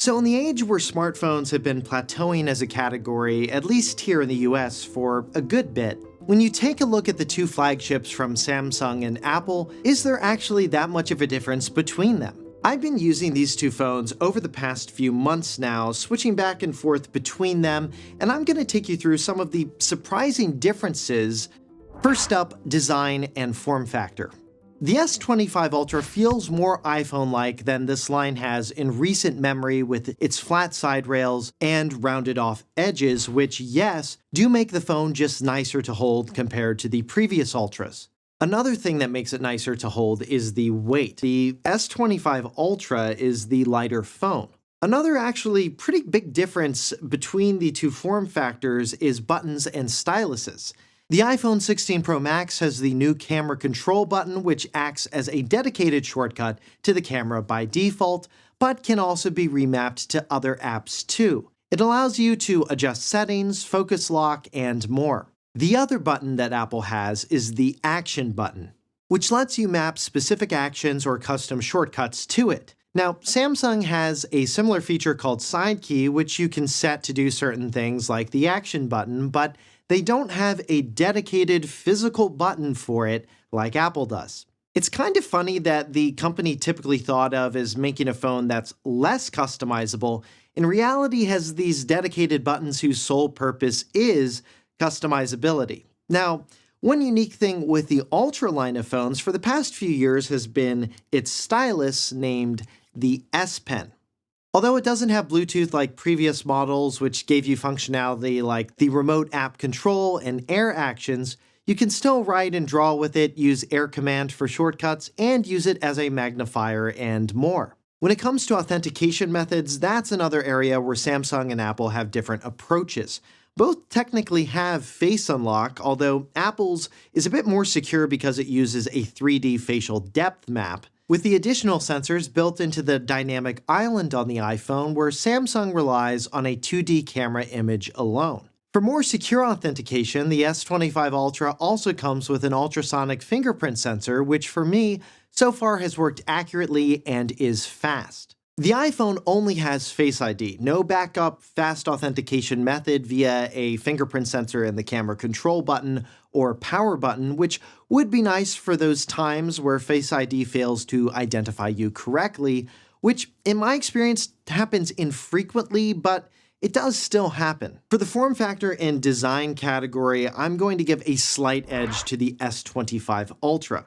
So in the age where smartphones have been plateauing as a category, at least here in the US, for a good bit, when you take a look at the two flagships from Samsung and Apple, is there actually that much of a difference between them? I've been using these two phones over the past few months now, switching back and forth between them, and I'm going to take you through some of the surprising differences. First up, design and form factor. The S25 Ultra feels more iPhone-like than this line has in recent memory with its flat side rails and rounded off edges, which, yes, do make the phone just nicer to hold compared to the previous Ultras. Another thing that makes it nicer to hold is the weight. The S25 Ultra is the lighter phone. Another actually pretty big difference between the two form factors is buttons and styluses. The iPhone 16 Pro Max has the new camera control button, which acts as a dedicated shortcut to the camera by default, but can also be remapped to other apps too. It allows you to adjust settings, focus lock, and more. The other button that Apple has is the Action button, which lets you map specific actions or custom shortcuts to it. Now, Samsung has a similar feature called Side Key, which you can set to do certain things like the Action button, but they don't have a dedicated physical button for it like Apple does. It's kind of funny that the company typically thought of as making a phone that's less customizable, in reality has these dedicated buttons whose sole purpose is customizability. Now, one unique thing with the Ultra line of phones for the past few years has been its stylus named the S Pen. Although it doesn't have Bluetooth like previous models, which gave you functionality like the remote app control and air actions, you can still write and draw with it, use Air Command for shortcuts, and use it as a magnifier and more. When it comes to authentication methods, that's another area where Samsung and Apple have different approaches. Both technically have Face Unlock, although Apple's is a bit more secure because it uses a 3D facial depth map, with the additional sensors built into the dynamic island on the iPhone, where Samsung relies on a 2D camera image alone. For more secure authentication, the S25 Ultra also comes with an ultrasonic fingerprint sensor, which for me, so far has worked accurately and is fast. The iPhone only has Face ID, no backup fast authentication method via a fingerprint sensor in the camera control button or power button, which would be nice for those times where Face ID fails to identify you correctly, which in my experience happens infrequently, but it does still happen. For the form factor and design category, I'm going to give a slight edge to the S25 Ultra.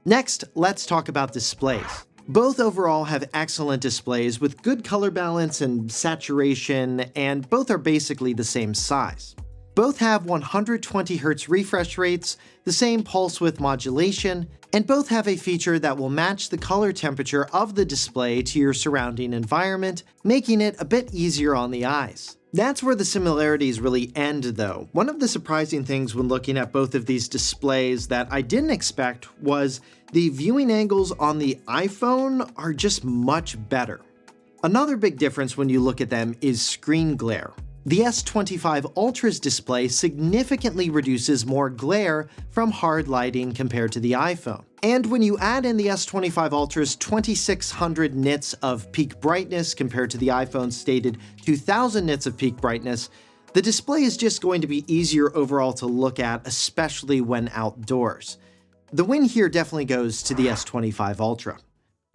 Next, let's talk about displays. Both overall have excellent displays with good color balance and saturation, and both are basically the same size. Both have 120 Hz refresh rates, the same pulse width modulation, and both have a feature that will match the color temperature of the display to your surrounding environment, making it a bit easier on the eyes. That's where the similarities really end though. One of the surprising things when looking at both of these displays that I didn't expect was the viewing angles on the iPhone are just much better. Another big difference when you look at them is screen glare. The S25 Ultra's display significantly reduces more glare from hard lighting compared to the iPhone. And when you add in the S25 Ultra's 2600 nits of peak brightness compared to the iPhone's stated 2000 nits of peak brightness, the display is just going to be easier overall to look at, especially when outdoors. The win here definitely goes to the S25 Ultra.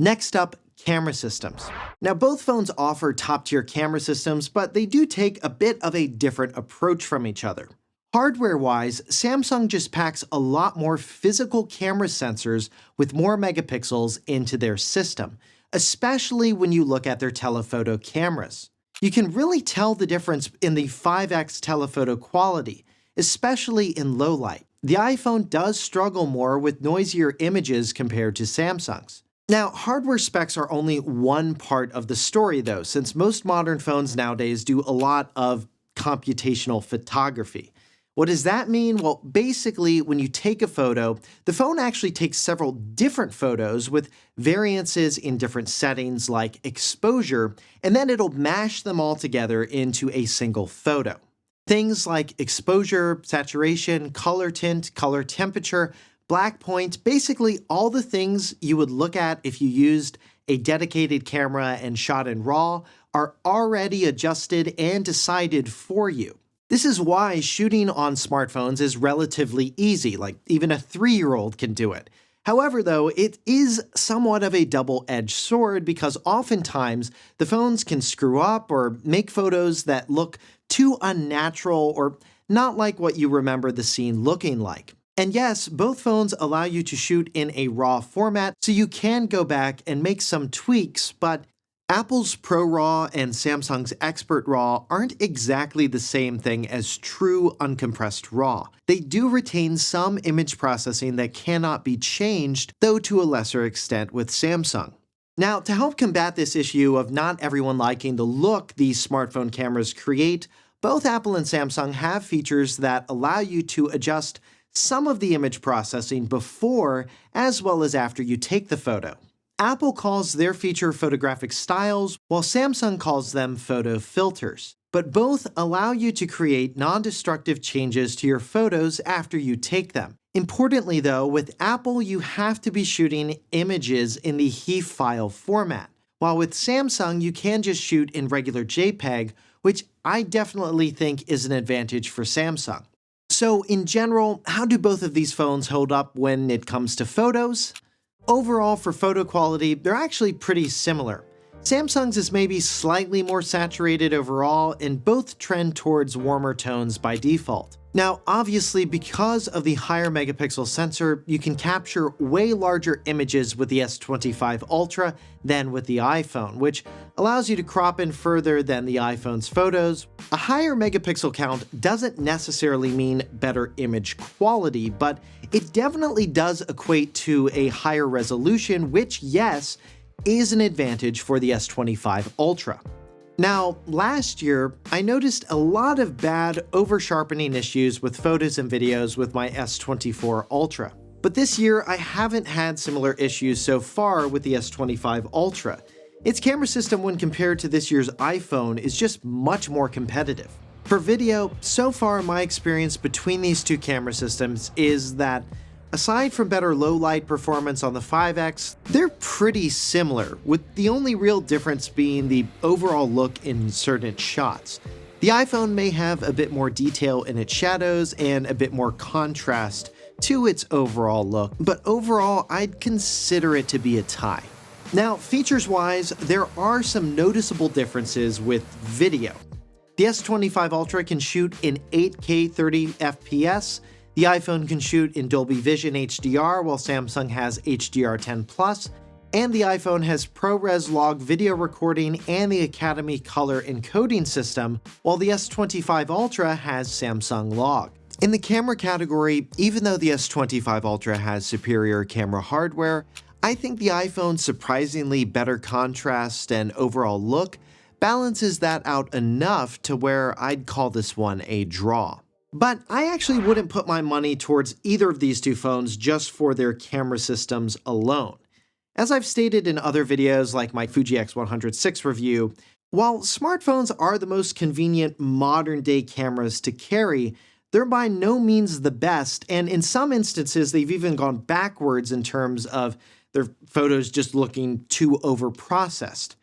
Next up, camera systems. Now, both phones offer top-tier camera systems, but they do take a bit of a different approach from each other. Hardware-wise, Samsung just packs a lot more physical camera sensors with more megapixels into their system, especially when you look at their telephoto cameras. You can really tell the difference in the 5x telephoto quality, especially in low light. The iPhone does struggle more with noisier images compared to Samsung's. Now, hardware specs are only one part of the story though, since most modern phones nowadays do a lot of computational photography. What does that mean? Well, basically, when you take a photo, the phone actually takes several different photos with variances in different settings like exposure, and then it'll mash them all together into a single photo. Things like exposure, saturation, color tint, color temperature, black point, basically all the things you would look at if you used a dedicated camera and shot in RAW are already adjusted and decided for you. This is why shooting on smartphones is relatively easy, like even a 3-year-old can do it. However, though, it is somewhat of a double-edged sword because oftentimes the phones can screw up or make photos that look too unnatural or not like what you remember the scene looking like. And yes, both phones allow you to shoot in a RAW format, so you can go back and make some tweaks, but Apple's ProRAW and Samsung's Expert RAW aren't exactly the same thing as true uncompressed RAW. They do retain some image processing that cannot be changed, though to a lesser extent with Samsung. Now, to help combat this issue of not everyone liking the look these smartphone cameras create, both Apple and Samsung have features that allow you to adjust some of the image processing before as well as after you take the photo. Apple calls their feature photographic styles, while Samsung calls them photo filters. But both allow you to create non-destructive changes to your photos after you take them. Importantly though, with Apple you have to be shooting images in the HEIF file format, while with Samsung you can just shoot in regular JPEG, which I definitely think is an advantage for Samsung. So in general, how do both of these phones hold up when it comes to photos? Overall, for photo quality, they're actually pretty similar. Samsung's is maybe slightly more saturated overall, and both trend towards warmer tones by default. Now, obviously, because of the higher megapixel sensor, you can capture way larger images with the S25 Ultra than with the iPhone, which allows you to crop in further than the iPhone's photos. A higher megapixel count doesn't necessarily mean better image quality, but it definitely does equate to a higher resolution, which, yes, is an advantage for the S25 Ultra. Now, last year, I noticed a lot of bad over-sharpening issues with photos and videos with my S24 Ultra. But this year, I haven't had similar issues so far with the S25 Ultra. Its camera system when compared to this year's iPhone is just much more competitive. For video, so far my experience between these two camera systems is that aside from better low-light performance on the 5X, they're pretty similar, with the only real difference being the overall look in certain shots. The iPhone may have a bit more detail in its shadows and a bit more contrast to its overall look, but overall I'd consider it to be a tie. Now, features-wise, there are some noticeable differences with video. The S25 Ultra can shoot in 8K 30 FPS, the iPhone can shoot in Dolby Vision HDR while Samsung has HDR10+, and the iPhone has ProRes log video recording and the Academy color encoding system, while the S25 Ultra has Samsung log. In the camera category, even though the S25 Ultra has superior camera hardware, I think the iPhone's surprisingly better contrast and overall look balances that out enough to where I'd call this one a draw. But I actually wouldn't put my money towards either of these two phones just for their camera systems alone. As I've stated in other videos like my Fuji X106 review, while smartphones are the most convenient modern-day cameras to carry, they're by no means the best, and in some instances they've even gone backwards in terms of their photos just looking too overprocessed.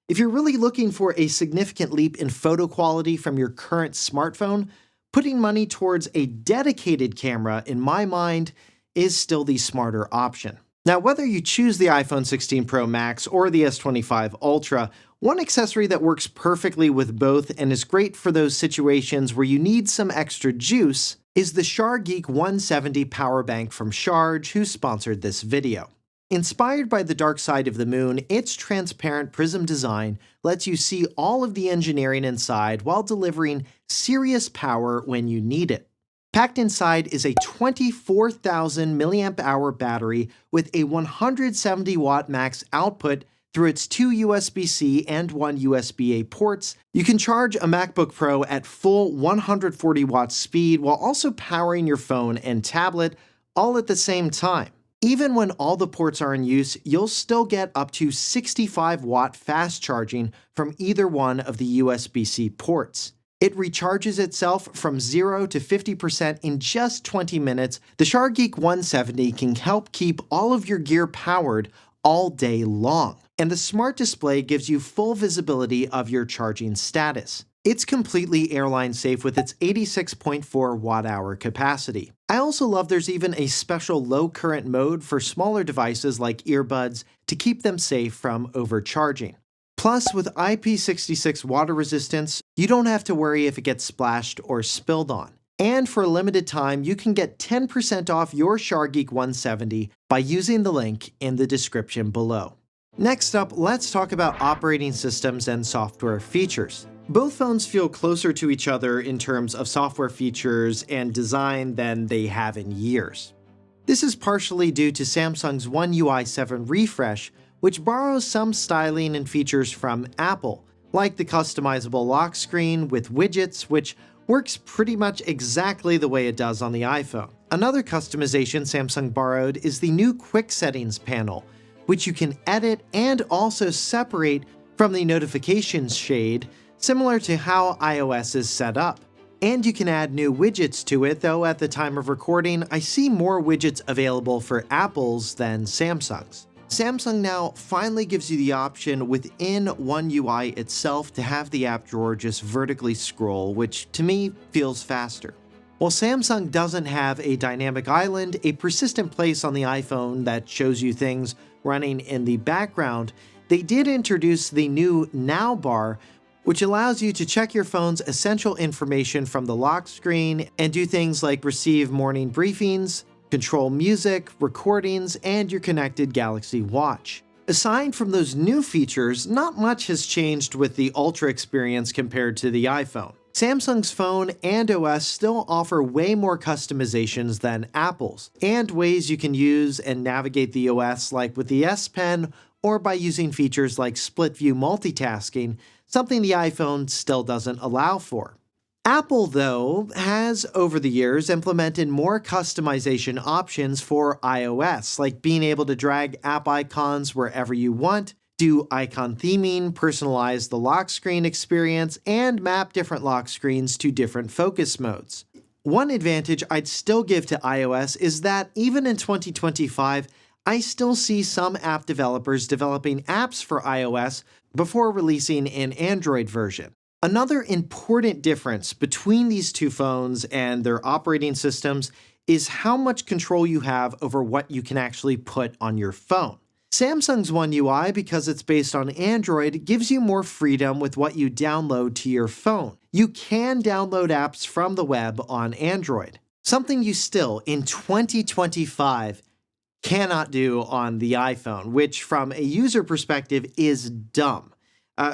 If you're really looking for a significant leap in photo quality from your current smartphone, putting money towards a dedicated camera, in my mind, is still the smarter option. Now, whether you choose the iPhone 16 Pro Max or the S25 Ultra, one accessory that works perfectly with both and is great for those situations where you need some extra juice is the Shargeek 170 power bank from Sharge, who sponsored this video. Inspired by the dark side of the moon, its transparent prism design lets you see all of the engineering inside while delivering serious power when you need it. Packed inside is a 24,000 mAh battery with a 170 watt max output through its 2 USB-C and 1 USB-A ports. You can charge a MacBook Pro at full 140 watt speed while also powering your phone and tablet all at the same time. Even when all the ports are in use, you'll still get up to 65 watt fast charging from either one of the USB-C ports. It recharges itself from 0 to 50% in just 20 minutes. The Shargeek 170 can help keep all of your gear powered all day long. and the smart display gives you full visibility of your charging status. It's completely airline safe with its 86.4 watt-hour capacity. I also love there's even a special low current mode for smaller devices like earbuds to keep them safe from overcharging. Plus, with IP66 water resistance, you don't have to worry if it gets splashed or spilled on. And for a limited time, you can get 10% off your Shargeek 170 by using the link in the description below. Next up, let's talk about operating systems and software features. Both phones feel closer to each other in terms of software features and design than they have in years. This is partially due to Samsung's One UI 7 refresh, which borrows some styling and features from Apple, like the customizable lock screen with widgets, which works pretty much exactly the way it does on the iPhone. Another customization Samsung borrowed is the new Quick Settings panel, which you can edit and also separate from the notifications shade, similar to how iOS is set up. And you can add new widgets to it, though at the time of recording, I see more widgets available for Apple's than Samsung's. Samsung now finally gives you the option within One UI itself to have the app drawer just vertically scroll, which to me feels faster. While Samsung doesn't have a dynamic island, a persistent place on the iPhone that shows you things running in the background, they did introduce the new Now bar, which allows you to check your phone's essential information from the lock screen and do things like receive morning briefings, control music, recordings, and your connected Galaxy Watch. Aside from those new features, not much has changed with the Ultra experience compared to the iPhone. Samsung's phone and OS still offer way more customizations than Apple's, and ways you can use and navigate the OS like with the S Pen or by using features like split view multitasking, something the iPhone still doesn't allow for. Apple, though, has over the years implemented more customization options for iOS, like being able to drag app icons wherever you want, do icon theming, personalize the lock screen experience, and map different lock screens to different focus modes. One advantage I'd still give to iOS is that even in 2025, I still see some app developers developing apps for iOS before releasing an Android version. Another important difference between these two phones and their operating systems is how much control you have over what you can actually put on your phone. Samsung's One UI, because it's based on Android, gives you more freedom with what you download to your phone. You can download apps from the web on Android, something you still, in 2025, cannot do on the iPhone, which from a user perspective is dumb.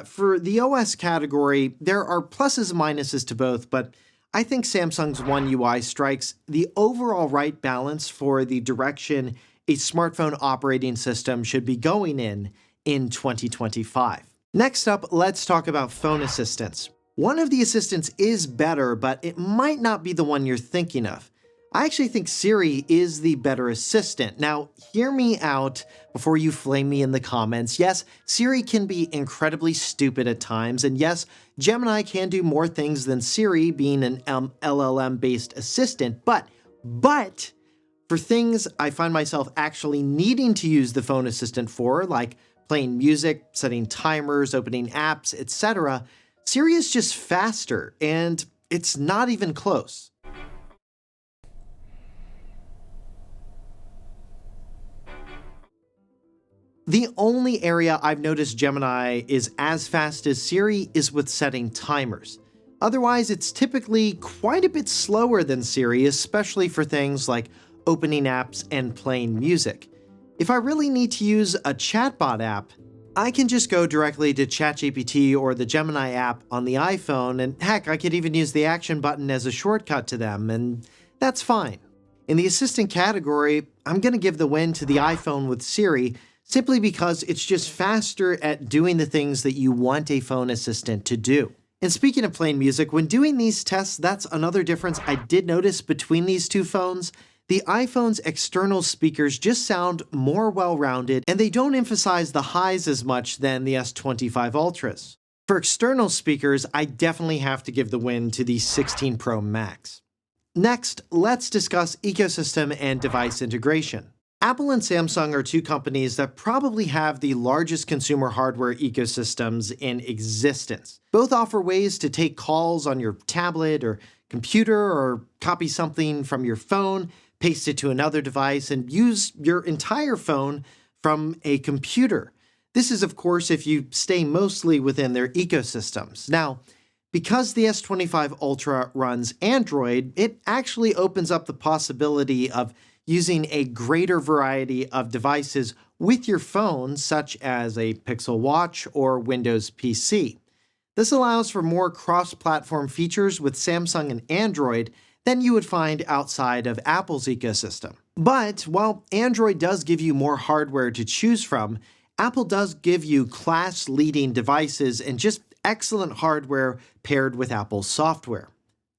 For the OS category, there are pluses and minuses to both, but I think Samsung's One UI strikes the overall right balance for the direction a smartphone operating system should be going in 2025. Next up, let's talk about phone assistants. One of the assistants is better, but it might not be the one you're thinking of. I actually think Siri is the better assistant. Now, hear me out before you flame me in the comments. Yes, Siri can be incredibly stupid at times, and yes, Gemini can do more things than Siri, being an LLM-based assistant, but for things I find myself actually needing to use the phone assistant for, like playing music, setting timers, opening apps, etc., Siri is just faster, and it's not even close. The only area I've noticed Gemini is as fast as Siri is with setting timers. Otherwise, it's typically quite a bit slower than Siri, especially for things like opening apps and playing music. If I really need to use a chatbot app, I can just go directly to ChatGPT or the Gemini app on the iPhone, and heck, I could even use the action button as a shortcut to them, and that's fine. In the assistant category, I'm going to give the win to the iPhone with Siri, simply because it's just faster at doing the things that you want a phone assistant to do. And speaking of playing music, when doing these tests, that's another difference I did notice between these two phones. The iPhone's external speakers just sound more well-rounded, and they don't emphasize the highs as much than the S25 Ultras. For external speakers, I definitely have to give the win to the 16 Pro Max. Next, let's discuss ecosystem and device integration. Apple and Samsung are two companies that probably have the largest consumer hardware ecosystems in existence. Both offer ways to take calls on your tablet or computer, or copy something from your phone, paste it to another device, and use your entire phone from a computer. This is, of course, if you stay mostly within their ecosystems. Now, because the S25 Ultra runs Android, it actually opens up the possibility of using a greater variety of devices with your phone, such as a Pixel Watch or Windows PC. This allows for more cross-platform features with Samsung and Android than you would find outside of Apple's ecosystem. But while Android does give you more hardware to choose from, Apple does give you class-leading devices and just excellent hardware paired with Apple's software.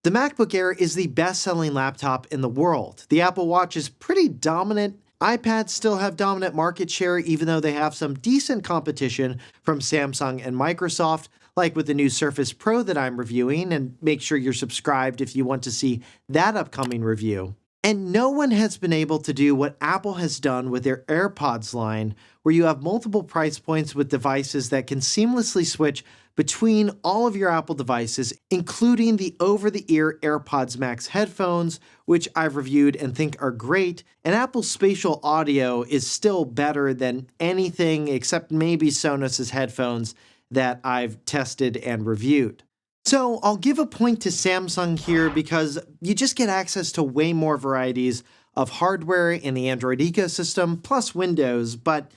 The MacBook Air is the best-selling laptop in the world. The Apple Watch is pretty dominant. iPads still have dominant market share, even though they have some decent competition from Samsung and Microsoft, like with the new Surface Pro that I'm reviewing, and make sure you're subscribed if you want to see that upcoming review. And no one has been able to do what Apple has done with their AirPods line, where you have multiple price points with devices that can seamlessly switch between all of your Apple devices, including the over-the-ear AirPods Max headphones, which I've reviewed and think are great, and Apple's spatial audio is still better than anything except maybe Sonos's headphones that I've tested and reviewed. So I'll give a point to Samsung here because you just get access to way more varieties of hardware in the Android ecosystem, plus Windows, but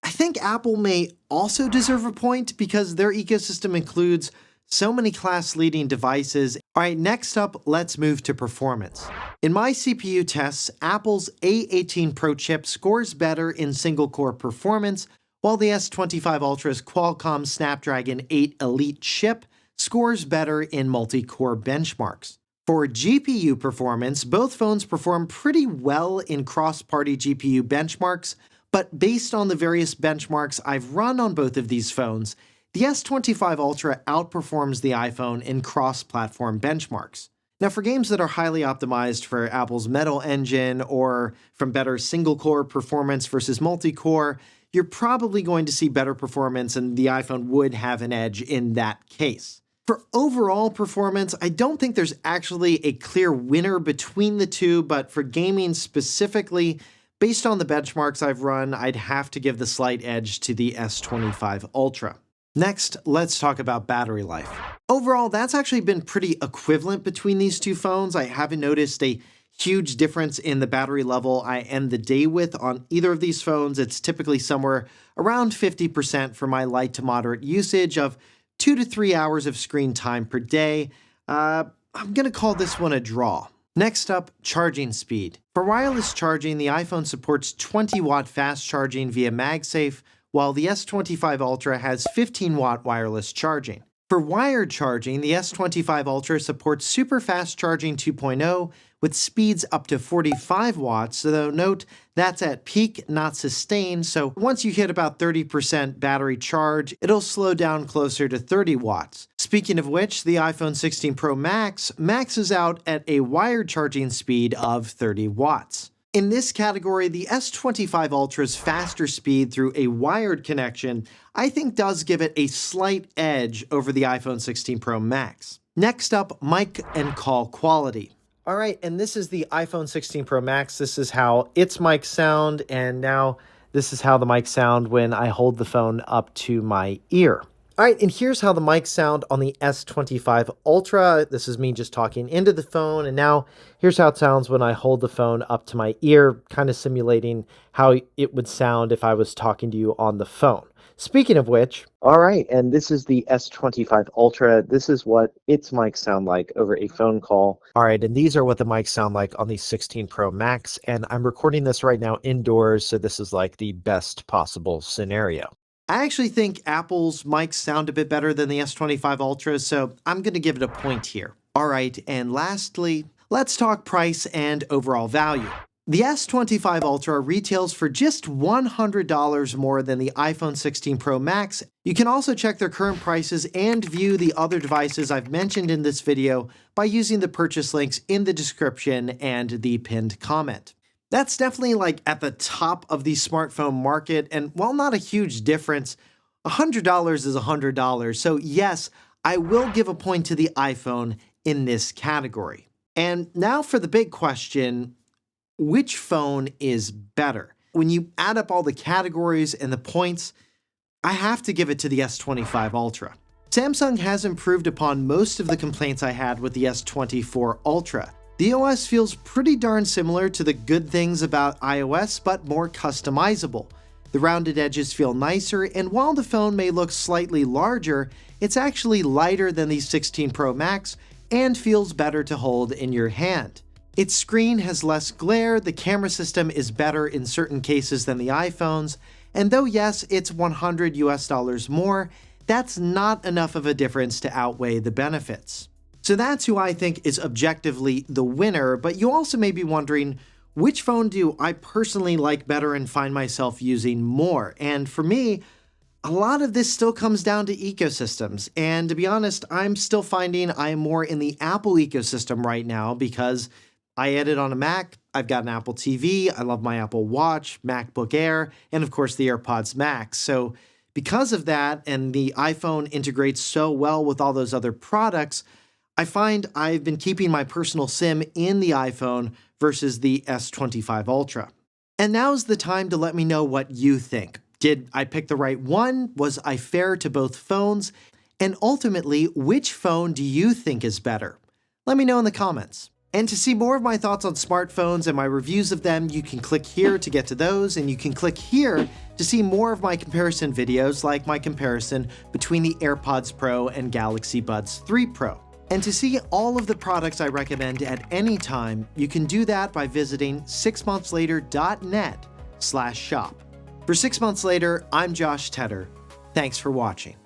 I think Apple may also deserve a point because their ecosystem includes so many class-leading devices. All right, next up, let's move to performance. In my CPU tests, Apple's A18 Pro chip scores better in single-core performance, while the S25 Ultra's Qualcomm Snapdragon 8 Elite chip scores better in multi-core benchmarks. For GPU performance, both phones perform pretty well in cross-party GPU benchmarks, but based on the various benchmarks I've run on both of these phones, the S25 Ultra outperforms the iPhone in cross-platform benchmarks. Now, for games that are highly optimized for Apple's Metal engine or from better single-core performance versus multi-core, you're probably going to see better performance, and the iPhone would have an edge in that case. For overall performance, I don't think there's actually a clear winner between the two, but for gaming specifically, based on the benchmarks I've run, I'd have to give the slight edge to the S25 Ultra. Next, let's talk about battery life. Overall, that's actually been pretty equivalent between these two phones. I haven't noticed a huge difference in the battery level I end the day with on either of these phones. It's typically somewhere around 50% for my light to moderate usage of 2 to 3 hours of screen time per day. I'm going to call this one a draw. Next up, charging speed. For wireless charging, the iPhone supports 20-watt fast charging via MagSafe, while the S25 Ultra has 15-watt wireless charging. For wired charging, the S25 Ultra supports super fast charging 2.0 with speeds up to 45 watts, though note that's at peak, not sustained, so once you hit about 30% battery charge, it'll slow down closer to 30 watts. Speaking of which, the iPhone 16 Pro Max maxes out at a wired charging speed of 30 watts. In this category, the S25 Ultra's faster speed through a wired connection, I think does give it a slight edge over the iPhone 16 Pro Max. Next up, mic and call quality. All right, and this is the iPhone 16 Pro Max. This is how its mics sound, and now this is how the mics sound when I hold the phone up to my ear. All right, and here's how the mics sound on the S25 Ultra. This is me just talking into the phone, and now here's how it sounds when I hold the phone up to my ear, kind of simulating how it would sound if I was talking to you on the phone. Speaking of which, all right, and this is the S25 Ultra. This is what its mics sound like over a phone call. All right, and these are what the mics sound like on the 16 Pro Max, and I'm recording this right now indoors, so this is like the best possible scenario. I actually think Apple's mics sound a bit better than the S25 Ultra, so I'm going to give it a point here. All right, and lastly, let's talk price and overall value. The S25 Ultra retails for just $100 more than the iPhone 16 Pro Max. You can also check their current prices and view the other devices I've mentioned in this video by using the purchase links in the description and the pinned comment. That's definitely like at the top of the smartphone market, and while not a huge difference, $100 is $100. So yes, I will give a point to the iPhone in this category. And now for the big question, which phone is better? When you add up all the categories and the points, I have to give it to the S25 Ultra. Samsung has improved upon most of the complaints I had with the S24 Ultra. The OS feels pretty darn similar to the good things about iOS, but more customizable. The rounded edges feel nicer, and while the phone may look slightly larger, it's actually lighter than the 16 Pro Max and feels better to hold in your hand. Its screen has less glare, the camera system is better in certain cases than the iPhone's, and though yes, it's $100 more, that's not enough of a difference to outweigh the benefits. So that's who I think is objectively the winner, but you also may be wondering, which phone do I personally like better and find myself using more? And for me, a lot of this still comes down to ecosystems, and to be honest, I'm still finding I'm more in the Apple ecosystem right now because I edit on a Mac, I've got an Apple TV, I love my Apple Watch, MacBook Air, and of course the AirPods Max. So because of that, and the iPhone integrates so well with all those other products, I find I've been keeping my personal SIM in the iPhone versus the S25 Ultra. And now's the time to let me know what you think. Did I pick the right one? Was I fair to both phones? And ultimately, which phone do you think is better? Let me know in the comments. And to see more of my thoughts on smartphones and my reviews of them, you can click here to get to those, and you can click here to see more of my comparison videos, like my comparison between the AirPods Pro and Galaxy Buds 3 Pro. And to see all of the products I recommend at any time, you can do that by visiting 6monthlater.net/shop. For 6 Months Later, I'm Josh Tedder. Thanks for watching.